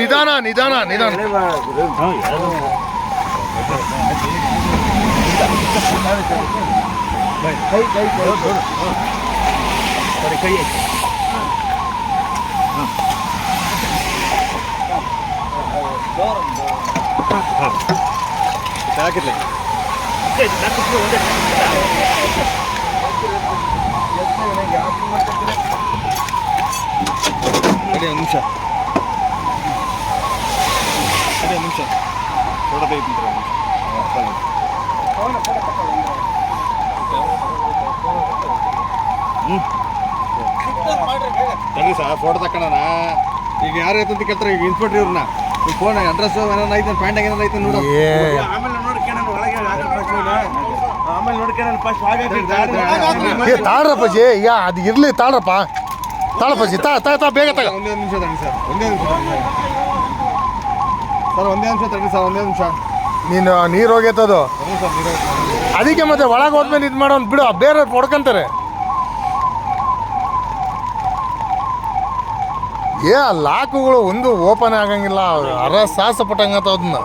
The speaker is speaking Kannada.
ನಿಧಾನ ನಿಧಾನ ನಿಧಾನ. ಹಾಕಿರ್ಲಿ ಒಂದು ನಿಮಿಷ ಫೋಟೋ ತೆಗಿತೀನಿ. ಸರಿ ಸರ್ ಫೋಟೋ ತಕ್ಕೋಣ. ಈಗ ಯಾರು ಐತಂತ ಕೇಳ್ತಾರೆ. ಈಗ ಇನ್ಸ್ಪೆಕ್ಟ್ರ್ ಇವ್ರನ್ನ ಫೋನ್ ಅಡ್ರೆಸ್ ಏನಾರು ಐತೆ ಪ್ಯಾಂಟಾಗ ಏನಾರು ಐತೆ ನೋಡು. ಆಮೇಲೆ ನೋಡ್ಕೊಂಡು ಫಸ್ಟ್ ತಾಳ್ರಪ್ಪಾಜಿ. ಈಗ ಅದು ಇರ್ಲಿ ತಾಳ್ರಪ್ಪ. ತಾಳಪ್ಪಾಜಿ ತಾ ಬೇಗ ತಗ. ಒಂದೇ ನಿಮಿಷ ತಡಿ ಸರ್. ಒಂದೇ ನಿಮಿಷ ತಡಿ ಸರ್. ಒಂದೇ ನಿಮಿಷ. ನೀನು ನೀರು ಹೋಗೈತದು. ಅದಕ್ಕೆ ಮತ್ತೆ ಒಳಗೆ ಹೋದ್ಮೇಲೆ ಇದು ಮಾಡೋನ್ ಬಿಡು. ಬೇರೆ ಹೊಡ್ಕೊಂತಾರೆ. ಲಾಕುಗಳು ಒಂದು ಓಪನ್ ಆಗಂಗಿಲ್ಲ. ಸಾಹಸ ಪಟ್ಟಂಗತ್ತ ಅದನ್ನ.